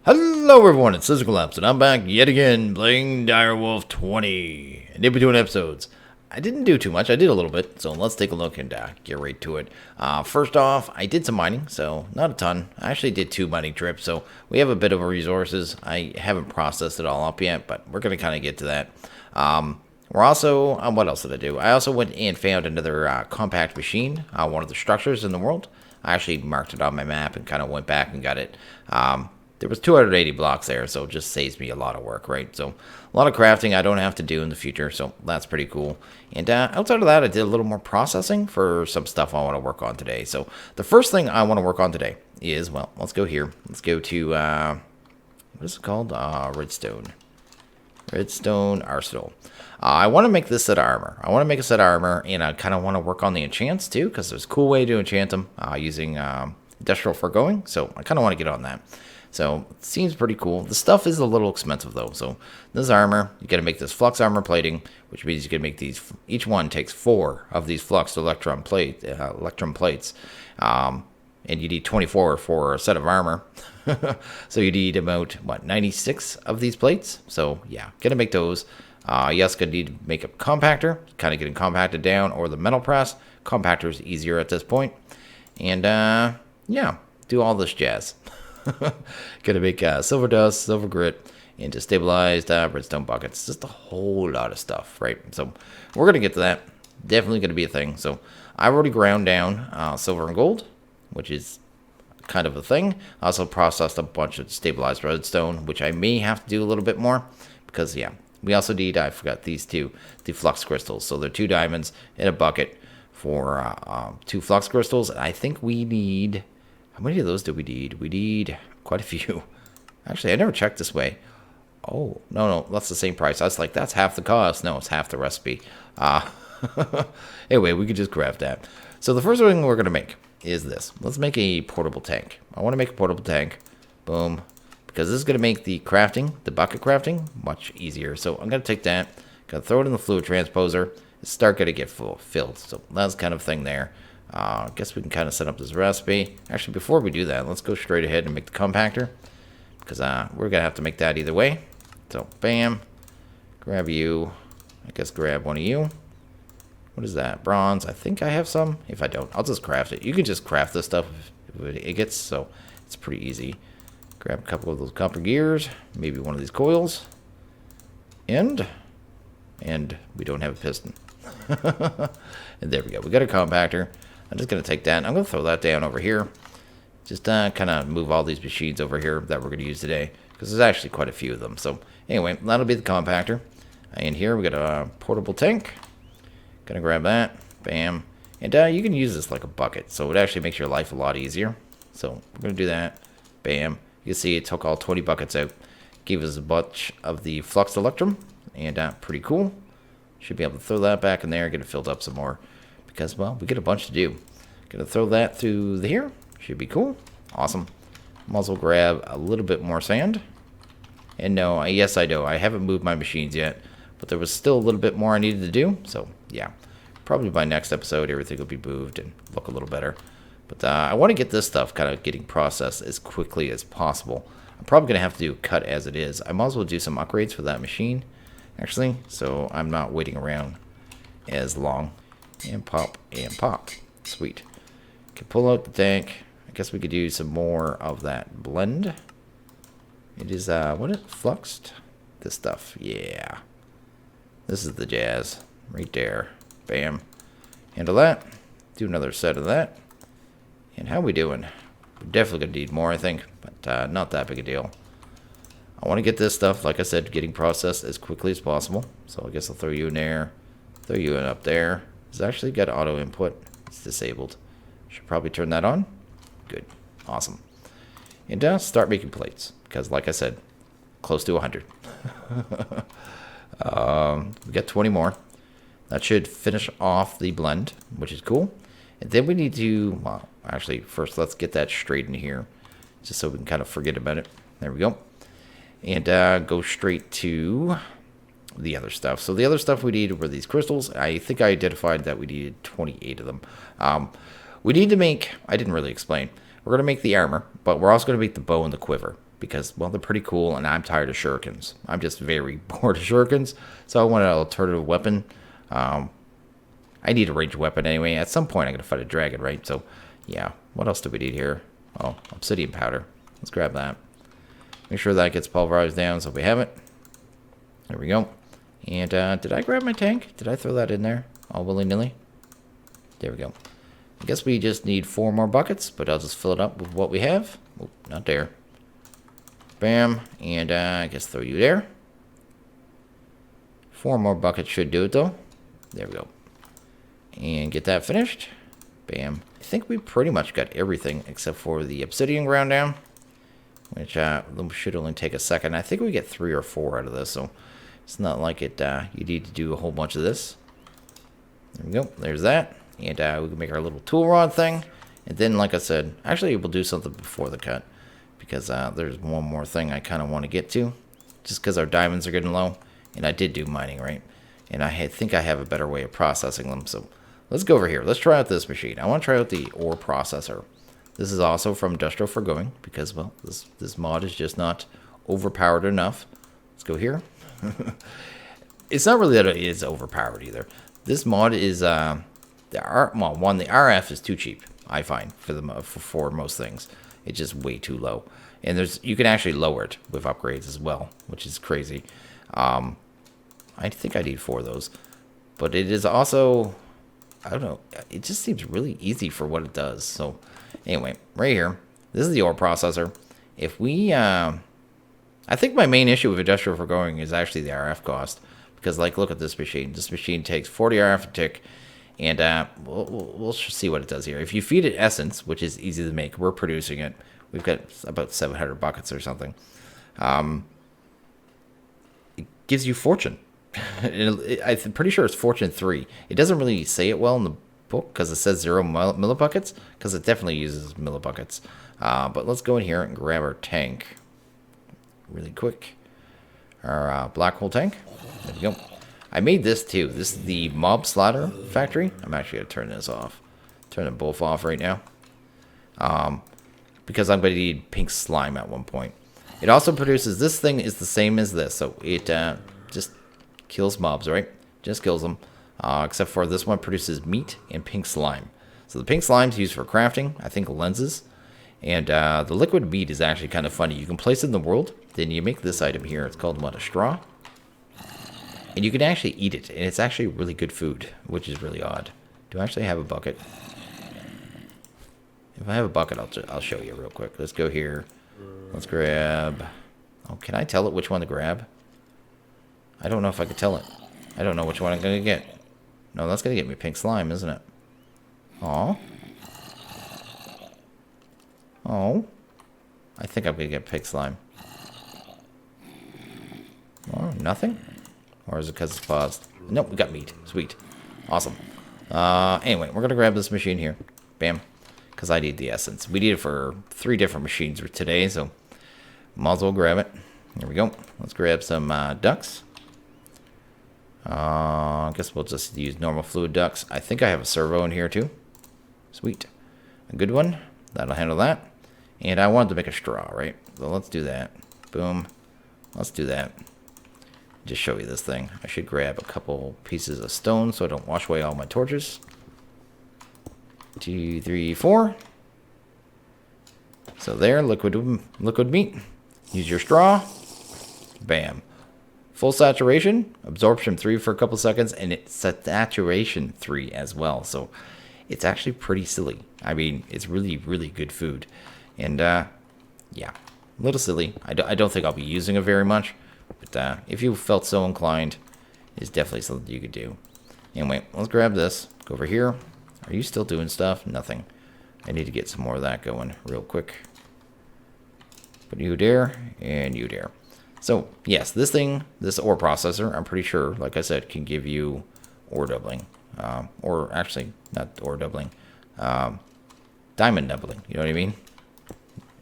Hello everyone, it's Systemcollapse, and I'm back yet again playing Direwolf 20. And in between episodes, I didn't do too much, I did a little bit, so let's take a look and get right to it. First off, I did some mining, so not a ton. I actually did 2 mining trips, so we have a bit of resources. I haven't processed it all up yet, but we're going to kind of get to that. We're also, what else did I do? I also went and found another compact machine, one of the structures in the world. I actually marked it on my map and kind of went back and got it. There was 280 blocks there, so it just saves me a lot of work, right? So a lot of crafting I don't have to do in the future, so that's pretty cool. And outside of that, I did a little more processing for some stuff I want to work on today. So the first thing I want to work on today is, well, let's go here. Let's go to, what is it called? Redstone. Redstone Arsenal. I want to make this set of armor. I want to make a set of armor, and I kind of want to work on the enchants too, because there's a cool way to enchant them using industrial foregoing. So I kind of want to get on that. So it seems pretty cool. The stuff is a little expensive though. So this armor, you got to make this flux armor plating, which means you can make these. Each one takes 4 of these flux electrum plates, and you need 24 for a set of armor. So you need about what 96 of these plates. So yeah, gonna make those. Yes, gonna need to make a compactor, kind of getting compacted down, or the metal press. Compactor is easier at this point, and yeah, do all this jazz. Gonna make silver dust, silver grit, into stabilized redstone buckets. Just a whole lot of stuff, right? So we're gonna get to that. Definitely gonna be a thing. So I've already ground down silver and gold, which is kind of a thing. I also processed a bunch of stabilized redstone, which I may have to do a little bit more because yeah, we also need, I forgot these two, the flux crystals. So they're 2 diamonds in a bucket for 2 flux crystals. I think we need, how many of those do we need? We need quite a few. Actually, I never checked this way. Oh, no, that's the same price. I was like, that's half the cost. No, it's half the recipe. Anyway, we could just grab that. So the first thing we're going to make is this. Let's make a portable tank. I want to make a portable tank. Boom. Because this is going to make the crafting, the bucket crafting, much easier. So I'm going to take that, going to throw it in the fluid transposer, and start going to get filled. So that's kind of thing there. I guess we can kind of set up this recipe. Actually, before we do that, let's go straight ahead and make the compactor. Because we're going to have to make that either way. So, bam. Grab you. I guess grab one of you. What is that? Bronze. I think I have some. If I don't, I'll just craft it. You can just craft this stuff if it gets, so it's pretty easy. Grab a couple of those copper gears. Maybe one of these coils. And we don't have a piston. And there we go. We got a compactor. I'm just going to take that, and I'm going to throw that down over here. Just kind of move all these machines over here that we're going to use today, because there's actually quite a few of them. So anyway, that'll be the compactor. And here we got a portable tank. Going to grab that. Bam. And you can use this like a bucket, so it actually makes your life a lot easier. So we're going to do that. Bam. You can see it took all 20 buckets out. Gave us a bunch of the flux electrum, and pretty cool. Should be able to throw that back in there, get it filled up some more. Because, well, we get a bunch to do. Gonna throw that through here. Should be cool. Awesome. Might as well grab a little bit more sand. And no, yes I know, I haven't moved my machines yet. But there was still a little bit more I needed to do. So, yeah. Probably by next episode, everything will be moved and look a little better. But I want to get this stuff kind of getting processed as quickly as possible. I'm probably going to have to do cut as it is. I might as well do some upgrades for that machine, actually. So I'm not waiting around as long. And pop, and pop. Sweet. Can pull out the tank. I guess we could do some more of that blend. It is, what is it? Fluxed? This stuff. Yeah. This is the jazz. Right there. Bam. Handle that. Do another set of that. And how we doing? We're definitely going to need more, I think. But not that big a deal. I want to get this stuff, like I said, getting processed as quickly as possible. So I guess I'll throw you in there. Throw you in up there. It's actually got auto input. It's disabled. Should probably turn that on. Good. Awesome. And start making plates. Because like I said, close to 100. We got 20 more. That should finish off the blend, which is cool. And then we need to, well, actually, first let's get that straight in here. Just so we can kind of forget about it. There we go. And go straight to the other stuff. So the other stuff we needed were these crystals. I think I identified that we needed 28 of them. We need to make, I didn't really explain, we're going to make the armor, but we're also going to make the bow and the quiver. because, well, they're pretty cool, and I'm tired of shurikens. I'm just very bored of shurikens, so I want an alternative weapon. I need a ranged weapon anyway. At some point, I'm going to fight a dragon, right? So, yeah. What else do we need here? Oh, obsidian powder. Let's grab that. Make sure that gets pulverized down so we have it. There we go. And did I grab my tank? Did I throw that in there all willy-nilly? There we go. I guess we just need 4 more buckets, but I'll just fill it up with what we have. Oh, not there. Bam. And I guess throw you there. 4 more buckets should do it, though. There we go. And get that finished. Bam. I think we pretty much got everything except for the obsidian ground down, which should only take a second. I think we get 3 or 4 out of this, so it's not like it. You need to do a whole bunch of this. There we go. There's that. And we can make our little tool rod thing. And then, like I said, actually we'll do something before the cut, because there's one more thing I kind of want to get to, just because our diamonds are getting low. And I did do mining, right? And I think I have a better way of processing them. So let's go over here. Let's try out this machine. I want to try out the ore processor. This is also from Industrial Foregoing, because, well, this mod is just not overpowered enough. Let's go here. It's not really that it is overpowered either. This mod is the RF is too cheap, I find, for most things. It's just way too low. And you can actually lower it with upgrades as well, which is crazy. I think I need 4 of those. But it is also, I don't know, it just seems really easy for what it does. So anyway, right here, this is the ore processor. If we, I think my main issue with Industrial Foregoing is actually the RF cost. Because, like, look at this machine. This machine takes 40 RF a tick. And we'll see what it does here. If you feed it essence, which is easy to make, we're producing it. We've got about 700 buckets or something. It gives you fortune. I'm pretty sure it's fortune 3. It doesn't really say it well in the book because it says 0 millibuckets, because it definitely uses millibuckets. But let's go in here and grab our tank really quick. Our black hole tank. There we go. I made this too. This is the mob slaughter factory. I'm actually going to turn this off. Turn them both off right now. Because I'm going to need pink slime at one point. It also produces, this thing is the same as this. So it just kills mobs, right? Just kills them. Except for this one produces meat and pink slime. So the pink slime is used for crafting, I think lenses. And the liquid meat is actually kind of funny. You can place it in the world. Then you make this item here. It's called, what, a straw? And you can actually eat it, and it's actually really good food, which is really odd. Do I actually have a bucket? If I have a bucket, I'll show you real quick. Let's go here. Let's grab... Oh, can I tell it which one to grab? I don't know if I could tell it. I don't know which one I'm going to get. No, that's going to get me pink slime, isn't it? Aw. Oh. I think I'm going to get pink slime. Oh, nothing? Or is it because it's paused? Nope, we got meat. Sweet. Awesome. Anyway, we're going to grab this machine here. Bam. Because I need the essence. We need it for 3 different machines today, so might as well grab it. Here we go. Let's grab some ducks. I guess we'll just use normal fluid ducks. I think I have a servo in here too. Sweet. A good one. That'll handle that. And I wanted to make a straw, right? So let's do that. Boom. Let's do that. Just show you this thing. I should grab a couple pieces of stone so I don't wash away all my torches. 2, 3, 4. So there, liquid meat. Use your straw. Bam. Full saturation, absorption 3 for a couple seconds, and it's saturation 3 as well. So it's actually pretty silly. I mean, it's really, really good food. And yeah, a little silly. I don't think I'll be using it very much. But if you felt so inclined, it's definitely something you could do. Anyway, let's grab this. Go over here. Are you still doing stuff? Nothing. I need to get some more of that going real quick. Put you there, and you there. So, yes, this ore processor, I'm pretty sure, like I said, can give you ore doubling. Or actually, not ore doubling. Diamond doubling, you know what I mean?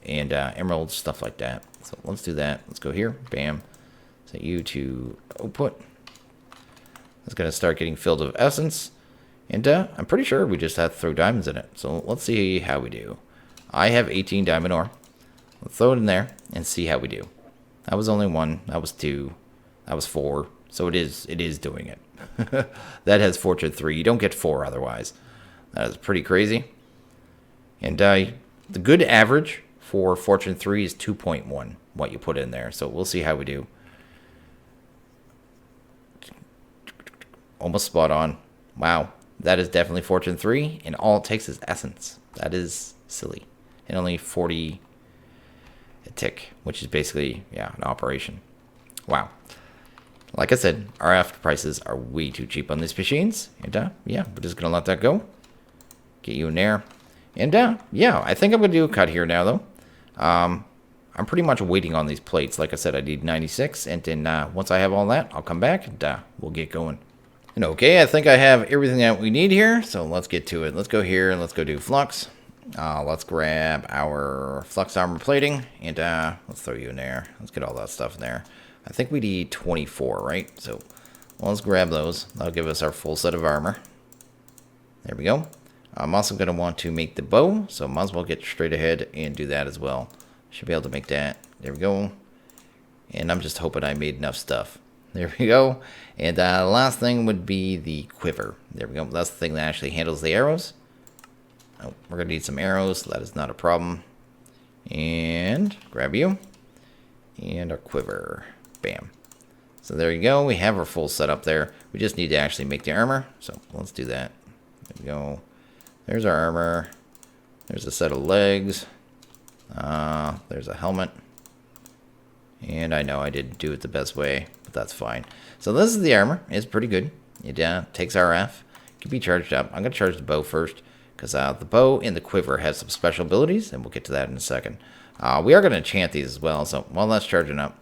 And emeralds, stuff like that. So let's do that. Let's go here. Bam. Set you to output. It's going to start getting filled with essence. And I'm pretty sure we just have to throw diamonds in it. So let's see how we do. I have 18 diamond ore. let's throw it in there and see how we do. That was only 1. That was 2. That was 4. So it is doing it. That has Fortune 3. You don't get 4 otherwise. That is pretty crazy. And the good average for Fortune 3 is 2.1, what you put in there. So we'll see how we do. Almost spot on. Wow. That is definitely Fortune 3, and all it takes is essence. That is silly. And only 40 a tick, which is basically, yeah, an operation. Wow. Like I said, our after prices are way too cheap on these machines. And, yeah, we're just going to let that go. Get you in there. And, yeah, I think I'm going to do a cut here now, though. I'm pretty much waiting on these plates. Like I said, I need 96. And then once I have all that, I'll come back and we'll get going. And okay, I think I have everything that we need here. So let's get to it. Let's go here and let's go do flux. Let's grab our flux armor plating. And let's throw you in there. Let's get all that stuff in there. I think we need 24, right? So let's grab those. That'll give us our full set of armor. There we go. I'm also going to want to make the bow, so might as well get straight ahead and do that as well. Should be able to make that. There we go. And I'm just hoping I made enough stuff. There we go. And the last thing would be the quiver. There we go. That's the thing that actually handles the arrows. Oh, we're going to need some arrows. That is not a problem. And grab you. And our quiver. Bam. So there you go. We have our full setup there. We just need to actually make the armor. So let's do that. There we go. There's our armor. There's a set of legs. There's a helmet. And I know I didn't do it the best way, but that's fine. So this is the armor. It's pretty good. It takes RF. Can be charged up. I'm going to charge the bow first, because the bow and the quiver have some special abilities, and we'll get to that in a second. We are going to enchant these as well, so while that's charging up,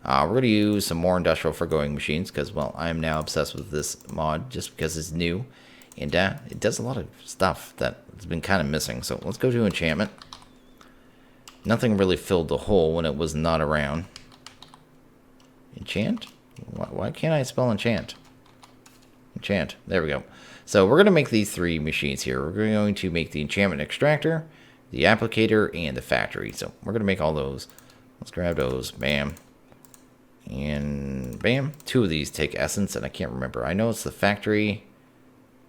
we're going to use some more industrial forgoing machines, because, well, I am now obsessed with this mod just because it's new. And it does a lot of stuff that has been kind of missing. So let's go to enchantment. Nothing really filled the hole when it was not around. Enchant? Why can't I spell enchant? Enchant. There we go. So we're going to make these 3 machines here. We're going to make the enchantment extractor, the applicator, and the factory. So we're going to make all those. Let's grab those. Bam. And bam. 2 of these take essence, and I can't remember. I know it's the factory.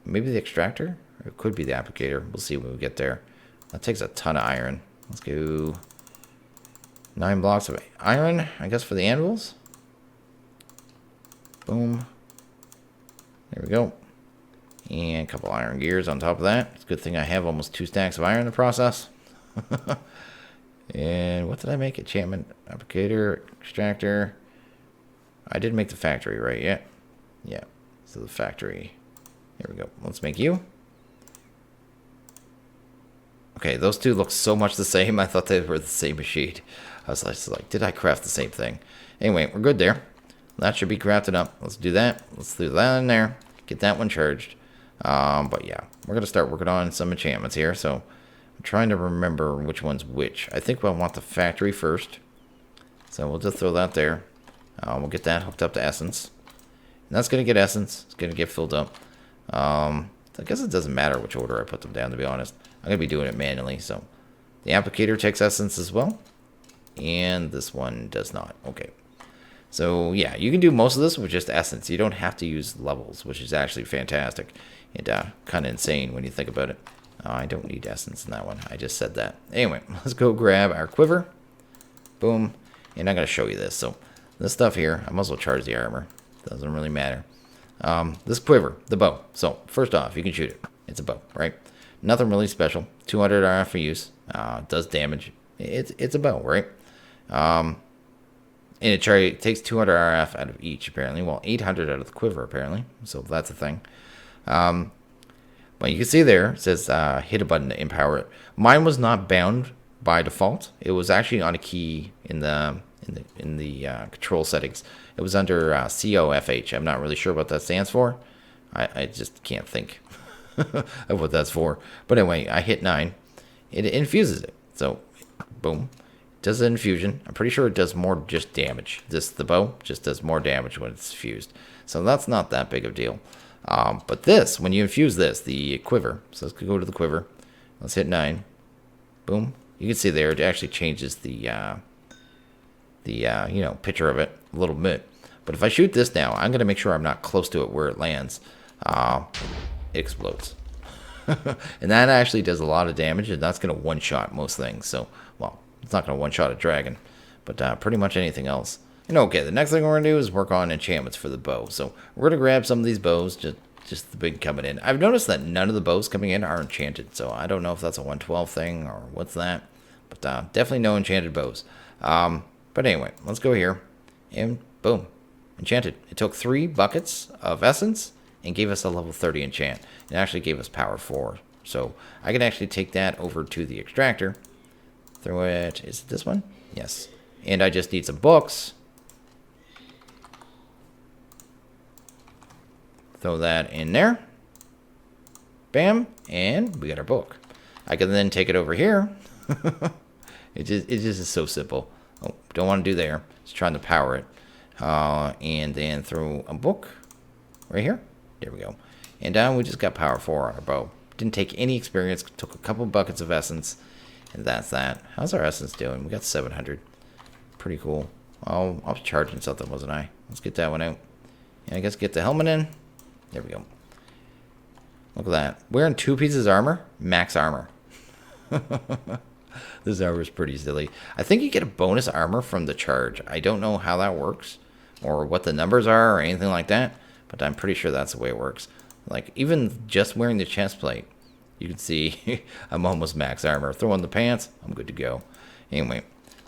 Maybe the extractor? Or it could be the applicator. We'll see when we get there. That takes a ton of iron. Let's go 9 blocks of iron, I guess, for the anvils. Boom. There we go. And a couple iron gears on top of that. It's a good thing I have almost 2 stacks of iron in the process. And what did I make? Enchantment, applicator, extractor. I did make the factory, right? Yeah. So the factory. There we go. Let's make you. Okay, those 2 look so much the same. I thought they were the same machine. I was like, did I craft the same thing? Anyway, we're good there. That should be crafted up. Let's do that. Let's throw that in there. Get that one charged. But yeah, we're going to start working on some enchantments here. So I'm trying to remember which one's which. I think we'll want the factory first. So we'll just throw that there. We'll get that hooked up to essence. And that's going to get essence. It's going to get filled up. I guess it doesn't matter which order I put them down, to be honest. I'm going to be doing it manually. So the applicator takes essence as well. And this one does not. Okay. So yeah, you can do most of this with just essence. You don't have to use levels, which is actually fantastic. And kind of insane when you think about it. I don't need essence in that one. I just said that. Anyway, let's go grab our quiver. Boom. And I'm going to show you this. So this stuff here, I might as well charge the armor. Doesn't really matter. This quiver, the bow. So first off, you can shoot it. It's a bow, right? Nothing really special. 200 RF for use. Does damage. It's a bow, right? And it takes 200 RF out of each, apparently. Well, 800 out of the quiver, apparently. So that's a thing. But you can see there, it says hit a button to empower it. Mine was not bound by default. It was actually on a key in the control settings. It was under COFH. I'm not really sure what that stands for. I just can't think of what that's for. But anyway, I hit 9. It infuses it. So, boom. It does an infusion. I'm pretty sure it does more just damage. The bow just does more damage when it's fused. So that's not that big of a deal. But when you infuse this, the quiver. So let's go to the quiver. Let's hit 9. Boom. You can see there it actually changes the you know, picture of it a little bit. But if I shoot this now, I'm gonna make sure I'm not close to it where it lands. It explodes. And that actually does a lot of damage, and that's gonna one-shot most things. So, well, it's not gonna one-shot a dragon, but pretty much anything else. And okay, the next thing we're gonna do is work on enchantments for the bow. So we're gonna grab some of these bows, just the big coming in. I've noticed that none of the bows coming in are enchanted, so I don't know if that's a 112 thing or what's that. But definitely no enchanted bows. But anyway, let's go here, and boom, enchanted. It took 3 buckets of essence and gave us a level 30 enchant. It actually gave us power 4. So I can actually take that over to the extractor. Throw it, is it this one? Yes. And I just need some books. Throw that in there. Bam, and we got our book. I can then take it over here. It just is so simple. Oh, don't want to do there. Just trying to power it. And then throw a book right here. There we go. And we just got power 4 on our bow. Didn't take any experience. Took a couple buckets of essence. And that's that. How's our essence doing? We got 700. Pretty cool. Oh, I was charging something, wasn't I? Let's get that one out. And I guess get the helmet in. There we go. Look at that. Wearing 2 pieces of armor. Max armor. This armor is pretty silly. I think you get a bonus armor from the charge. I don't know how that works or what the numbers are or anything like that, but I'm pretty sure that's the way it works. Like, even just wearing the chest plate, you can see I'm almost max armor. Throw on the pants, I'm good to go. Anyway,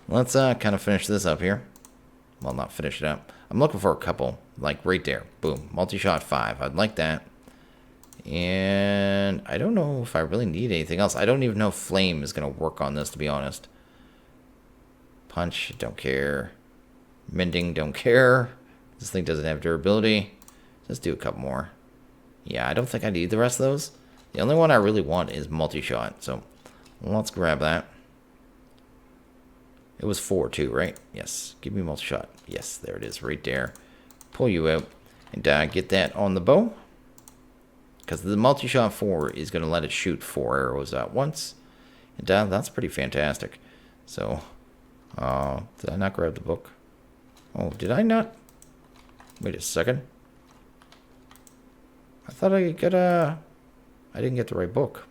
let's kind of finish this up here. Well, not finish it up. I'm looking for a couple, like right there. Boom, multi-shot 5. I'd like that. And I don't know if I really need anything else. I don't even know if flame is going to work on this, to be honest. Punch, don't care. Mending, don't care. This thing doesn't have durability. Let's do a couple more. Yeah, I don't think I need the rest of those. The only one I really want is multi-shot. So let's grab that. It was 4 too, right? Yes. Give me multi-shot. Yes, there it is right there. Pull you out and get that on the bow. Because the multi-shot 4 is going to let it shoot 4 arrows at once. And that's pretty fantastic. So, did I not grab the book? Oh, did I not? Wait a second. I thought I got I didn't get the right book.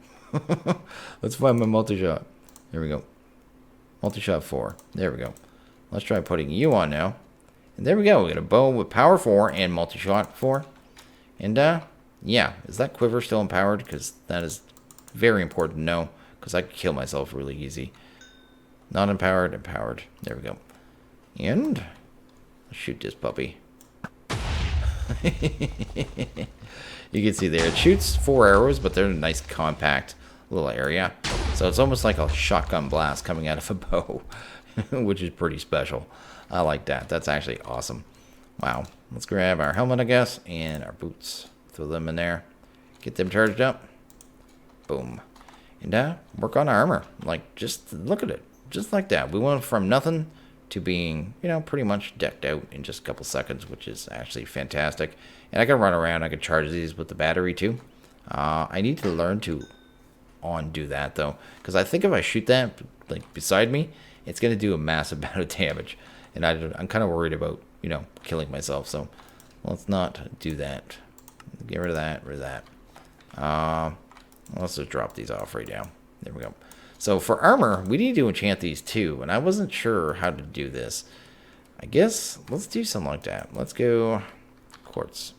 Let's find my multi-shot. There we go. Multi-shot 4. There we go. Let's try putting you on now. And there we go. We got a bow with power 4 and multi-shot 4. And, yeah, is that quiver still empowered? Because that is very important to know. Because I could kill myself really easy. Not empowered, empowered. There we go. And let's shoot this puppy. You can see there, it shoots 4 arrows, but they're in a nice compact little area. So it's almost like a shotgun blast coming out of a bow, which is pretty special. I like that. That's actually awesome. Wow. Let's grab our helmet, I guess, and our boots. Throw them in there. Get them charged up. Boom. And work on armor. Like, just look at it. Just like that. We went from nothing to being, you know, pretty much decked out in just a couple seconds, which is actually fantastic. And I can run around. I can charge these with the battery, too. I need to learn to undo that, though. Because I think if I shoot that, like, beside me, it's going to do a massive amount of damage. And I'm kind of worried about, you know, killing myself. So let's not do that. Get rid of that, rid of that. Let's just drop these off right now. There we go. So for armor, we need to enchant these too, and I wasn't sure how to do this. I guess let's do something like that. Let's go quartz.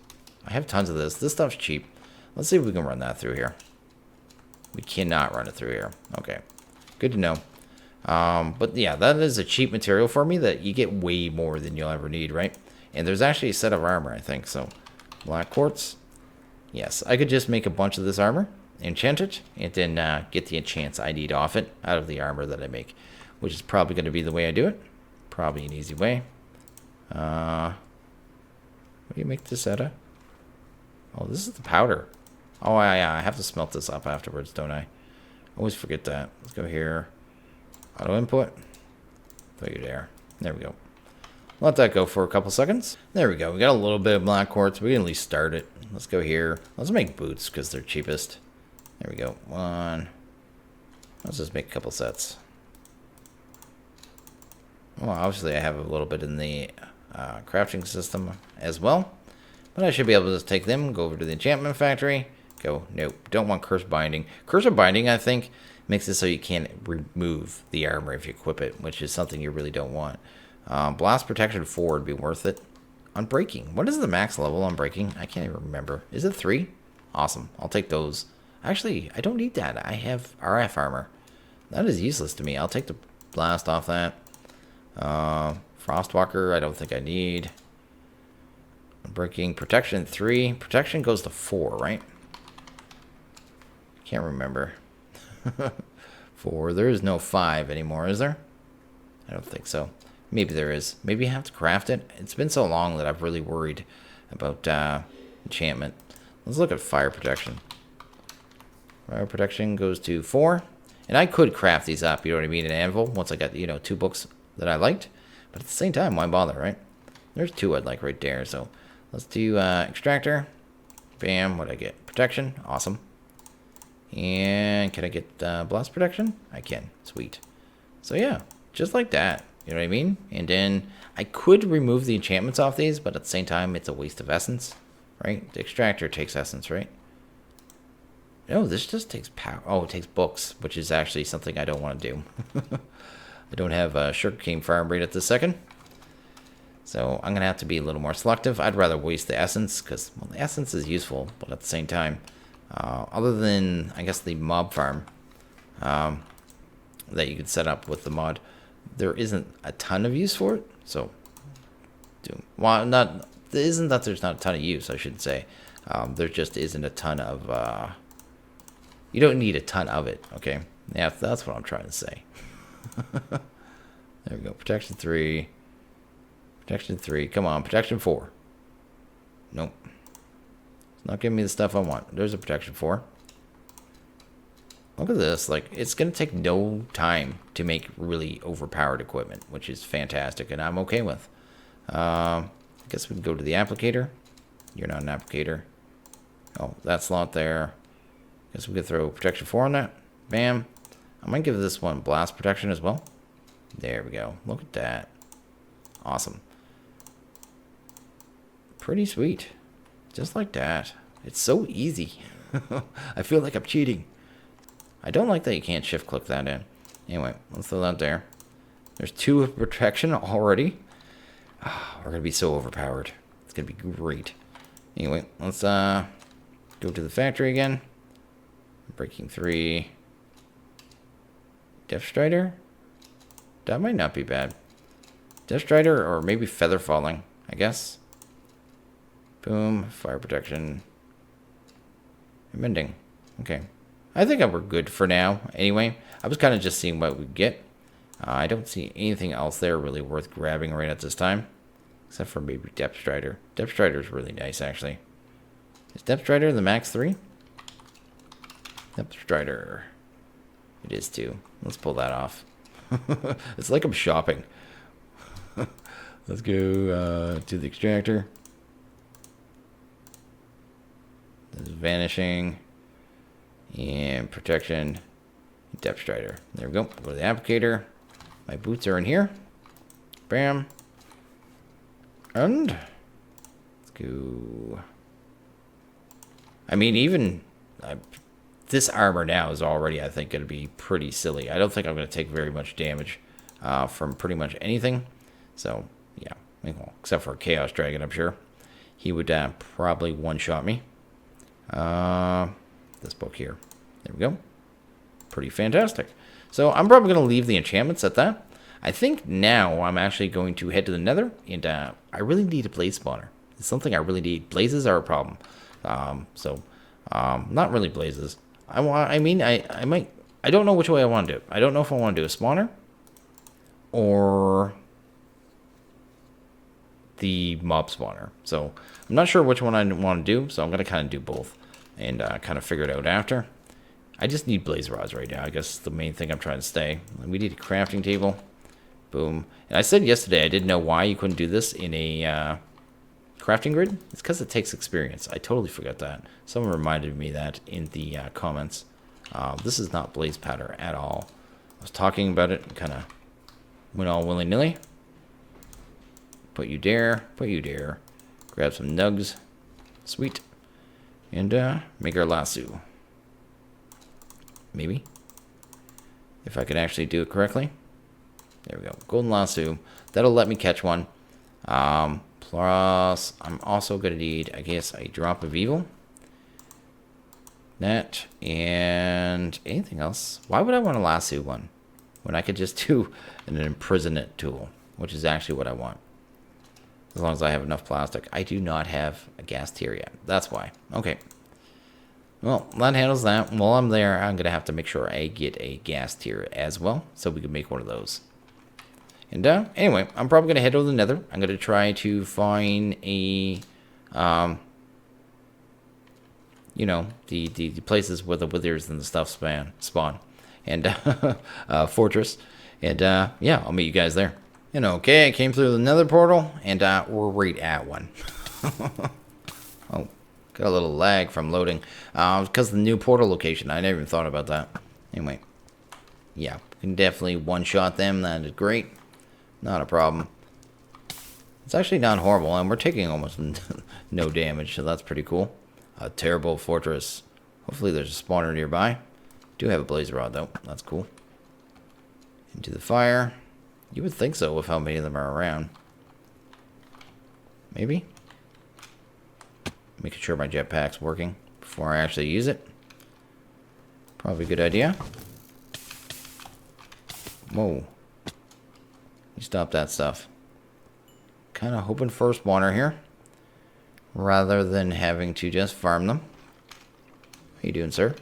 I have tons of this. This stuff's cheap. Let's see if we can run that through here. We cannot run it through here. Okay, good to know. But yeah, that is a cheap material for me that you get way more than you'll ever need, right? And there's actually a set of armor, I think. So black quartz. Yes, I could just make a bunch of this armor, enchant it, and then get the enchants I need off it out of the armor that I make, which is probably going to be the way I do it. Probably an easy way. What do you make this out of? Oh, this is the powder. Oh, I have to smelt this up afterwards, don't I? Always forget that. Let's go here. Auto input. Put you there. There we go. Let that go for a couple seconds. There we go. We got a little bit of black quartz. We can at least start it. Let's go here. Let's make boots because they're cheapest. There we go. One. Let's just make a couple sets. Well, obviously I have a little bit in the crafting system as well. But I should be able to just take them, go over to the enchantment factory, go, nope, don't want curse binding. Curse binding, I think, makes it so you can't remove the armor if you equip it, which is something you really don't want. Blast protection 4 would be worth it. Unbreaking. What is the max level on breaking? I can't even remember. Is it 3? Awesome. I'll take those. Actually, I don't need that. I have RF armor. That is useless to me. I'll take the blast off that. Frostwalker, I don't think I need. Breaking protection 3. Protection goes to 4, right? Can't remember. 4. There is no 5 anymore, is there? I don't think so. Maybe there is. Maybe I have to craft it. It's been so long that I've really worried about enchantment. Let's look at fire protection. Fire protection goes to 4. And I could craft these up, you know what I mean, an anvil, once I got, 2 books that I liked. But at the same time, why bother, right? There's 2 I'd like right there, so let's do extractor. Bam, what'd I get? Protection, awesome. And can I get blast protection? I can, sweet. So yeah, just like that, you know what I mean? And then I could remove the enchantments off these, but at the same time, it's a waste of essence, right? The extractor takes essence, right? No, this just takes power. Oh, it takes books, which is actually something I don't want to do. I don't have sugarcane farm right at this second. So I'm going to have to be a little more selective. I'd rather waste the essence, because well, the essence is useful, but at the same time, other than, I guess, the mob farm that you could set up with the mod, there isn't a ton of use for it. So, well, it isn't that there's not a ton of use, I should say. There just isn't a ton of... you don't need a ton of it, okay? Yeah, that's what I'm trying to say. There we go. Protection 3. Protection 3. Come on. Protection 4. Nope. It's not giving me the stuff I want. There's a protection 4. Look at this. Like, it's going to take no time to make really overpowered equipment, which is fantastic, and I'm okay with. I guess we can go to the applicator. You're not an applicator. Oh, that slot there. Guess we could throw protection 4 on that. Bam. I might give this one blast protection as well. There we go. Look at that. Awesome. Pretty sweet. Just like that. It's so easy. I feel like I'm cheating. I don't like that you can't shift click that in. Anyway, let's throw that there. There's 2 of protection already. Oh, we're going to be so overpowered. It's going to be great. Anyway, let's go to the factory again. Breaking 3. Death Strider? That might not be bad. Death Strider or maybe Feather Falling, I guess. Boom. Fire protection. And mending. Okay. I think we're good for now. Anyway, I was kind of just seeing what we get. I don't see anything else there really worth grabbing right at this time. Except for maybe Depth Strider. Depth Strider is really nice, actually. Is Depth Strider the max 3? Depth Strider. It is too. Let's pull that off. It's like I'm shopping. Let's go to the extractor. There's vanishing. And protection. Depth Strider. There we go. Go to the applicator. My boots are in here. Bam. And let's go. I mean, even this armor now is already, I think, going to be pretty silly. I don't think I'm going to take very much damage from pretty much anything. So, yeah. Well, except for Chaos Dragon, I'm sure. He would probably one-shot me. This book here. There we go. Pretty fantastic. So, I'm probably going to leave the enchantments at that. I think now I'm actually going to head to the Nether, and I really need a blaze spawner. It's something I really need. Blazes are a problem. Not really blazes. I don't know which way I want to do it. I don't know if I want to do a spawner or the mob spawner. So I'm not sure which one I want to do, so I'm going to kind of do both and kind of figure it out after. I just need blaze rods right now. I guess the main thing I'm trying to stay. We need a crafting table. Boom. And I said yesterday I didn't know why you couldn't do this in a crafting grid. It's because it takes experience. I totally forgot that. Someone reminded me that in the comments. This is not blaze powder at all. I was talking about it and kind of Went all willy-nilly. Put you there. Put you there. Grab some nugs. Sweet. And make our lasso. Maybe. If I can actually do it correctly. There we go. Golden lasso. That'll let me catch one. Plus, I'm also going to need, I guess, a drop of evil. That. And anything else. Why would I want a lasso one? When I could just do an imprisonment tool. Which is actually what I want. As long as I have enough plastic. I do not have a gas tier yet. That's why. Okay. Well, that handles that. While I'm there, I'm going to have to make sure I get a gas tier as well. So we can make one of those. And anyway, I'm probably going to head over the Nether. I'm going to try to find a, you know, the places where the withers and the stuff spawn. And fortress. And yeah, I'll meet you guys there. And okay, I came through the Nether portal, and we're right at one. Oh, got a little lag from loading. Because of the new portal location. I never even thought about that. Anyway, yeah, can definitely one-shot them. That is great. Not a problem. It's actually not horrible, and we're taking almost no damage, so that's pretty cool. A terrible fortress. Hopefully there's a spawner nearby. Do have a blaze rod, though. That's cool. Into the fire. You would think so with how many of them are around. Maybe? Making sure my jetpack's working before I actually use it. Probably a good idea. Whoa. You stop that stuff. Kind of hoping for a spawner here. Rather than having to just farm them. How you doing, sir?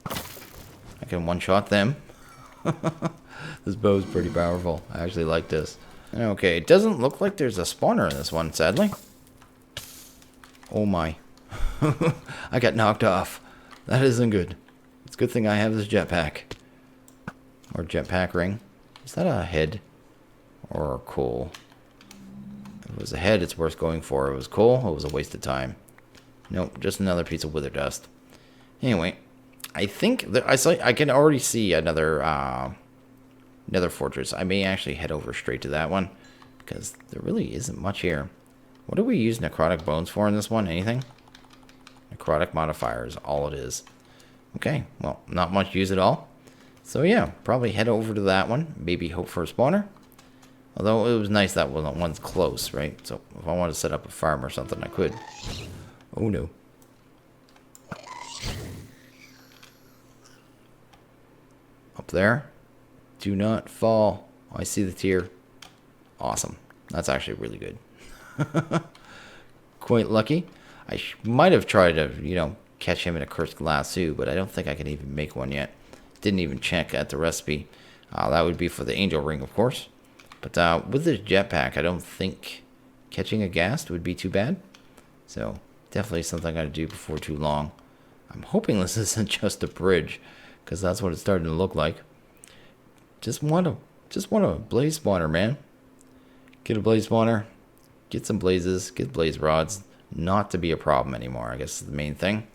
I can one-shot them. This bow's pretty powerful. I actually like this. Okay, it doesn't look like there's a spawner in this one, sadly. Oh my. I got knocked off. That isn't good. It's a good thing I have this jetpack. Or jetpack ring. Is that a head? Or coal? If it was a head, it's worth going for. If it was coal, it was a waste of time. Nope, just another piece of wither dust. Anyway, I think that I can already see another Nether Fortress. I may actually head over straight to that one because there really isn't much here. What do we use necrotic bones for in this one? Anything? Necrotic modifier is all it is. Okay, well, not much use at all. So yeah, probably head over to that one. Maybe hope for a spawner. Although it was nice that one's close, right? So if I wanted to set up a farm or something, I could. Oh no. Up there. Do not fall. Oh, I see the tier. Awesome. That's actually really good. Quite lucky. I might have tried to, you know, catch him in a cursed lasso, but I don't think I can even make one yet. Didn't even check at the recipe. That would be for the angel ring, of course. But with this jetpack, I don't think catching a ghast would be too bad. So definitely something I got to do before too long. I'm hoping this isn't just a bridge, because that's what it's starting to look like. Just want a blaze spawner, man. Get a blaze spawner, get some blazes, get blaze rods. Not to be a problem anymore, I guess is the main thing.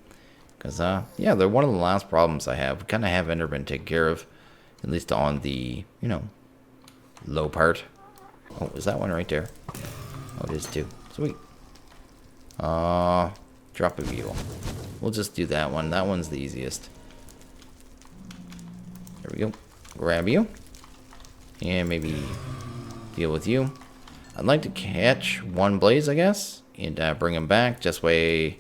Because, yeah, they're one of the last problems I have. We kind of have Enderman taken care of. At least on the, you know, low part. Oh, is that one right there? Oh, it is too. Sweet. Drop of evil. We'll just do that one. That one's the easiest. There we go. Grab you. And maybe deal with you. I'd like to catch one blaze, I guess. And bring him back. Just way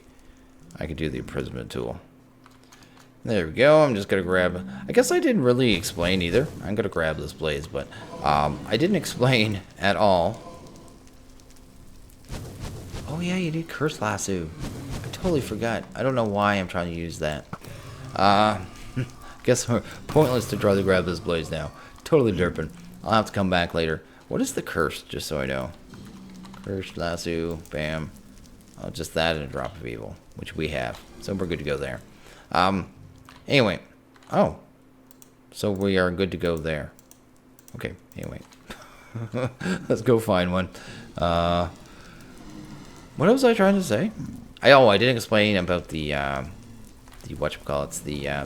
I could do the imprisonment tool. There we go. I'm just going to grab... I guess I didn't really explain either. I'm going to grab this blaze, but I didn't explain at all. Oh, yeah, you need curse lasso. I totally forgot. I don't know why I'm trying to use that. Guess we're pointless to try to grab this blaze now. Totally derping. I'll have to come back later. What is the curse, just so I know? Curse lasso. Bam. Oh, just that and a drop of evil, which we have. So we're good to go there. Anyway. Oh. So we are good to go there. Okay, anyway. Let's go find one. What was I trying to say? I didn't explain about the whatchamacallits,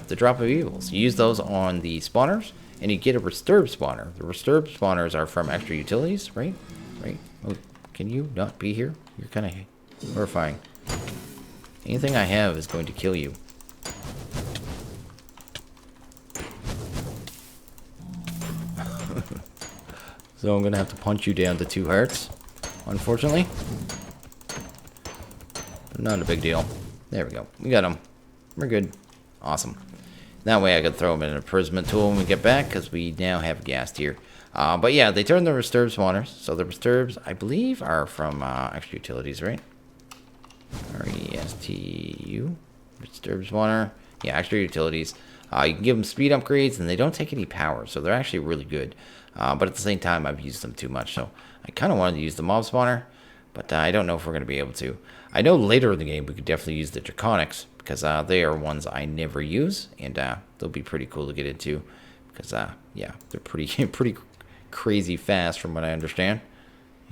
the drop of evils. You use those on the spawners, and you get a disturb spawner. The disturb spawners are from extra utilities, right? Right? Oh, can you not be here? You're kind of horrifying. Anything I have is going to kill you. So I'm going to have to punch you down to 2 hearts, unfortunately. But not a big deal. There we go. We got him. We're good. Awesome. That way I can throw him in a imprisonment tool when we get back, because we now have ghast here. But yeah, they turn the disturb spawners. So the disturbs, I believe, are from extra utilities, right? R-E-S-T-U. Disturb spawner. Yeah, extra utilities. You can give them speed upgrades, and they don't take any power, so they're actually really good. But at the same time, I've used them too much, so I kind of wanted to use the mob spawner, but I don't know if we're going to be able to. I know later in the game we could definitely use the draconics, because they are ones I never use, and they'll be pretty cool to get into, because yeah, they're pretty crazy fast from what I understand,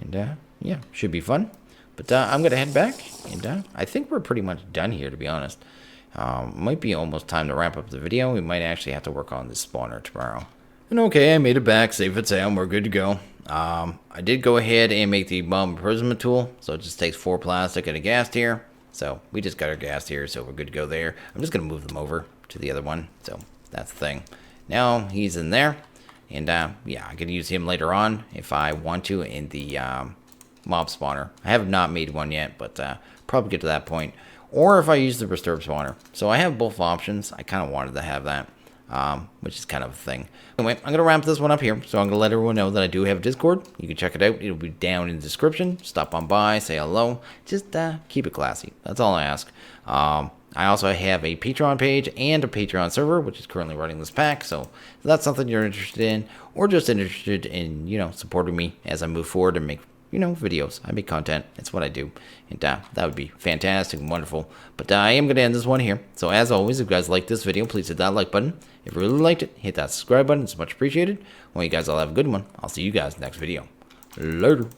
and yeah, should be fun. But I'm going to head back, and I think we're pretty much done here, to be honest. Might be almost time to wrap up the video. We might actually have to work on this spawner tomorrow. And okay, I made it back, safe and sound, we're good to go. I did go ahead and make the mob imprisonment tool, so it just takes 4 plastic and a ghast here. So we just got our ghast here, so we're good to go there. I'm just going to move them over to the other one, so that's the thing. Now he's in there, and yeah, I can use him later on if I want to in the mob spawner. I have not made one yet, but probably get to that point. Or if I use the disturb spawner. So I have both options. I kind of wanted to have that, which is kind of a thing. Anyway, I'm going to wrap this one up here. So I'm going to let everyone know that I do have a Discord. You can check it out. It'll be down in the description. Stop on by, say hello. Just keep it classy. That's all I ask. I also have a Patreon page and a Patreon server, which is currently running this pack. So if that's something you're interested in, or just interested in, supporting me as I move forward and make videos. I make content. It's what I do. And that would be fantastic and wonderful. But I am going to end this one here. So as always, if you guys like this video, please hit that like button. If you really liked it, hit that subscribe button. It's much appreciated. Well, you guys all have a good one. I'll see you guys next video. Later.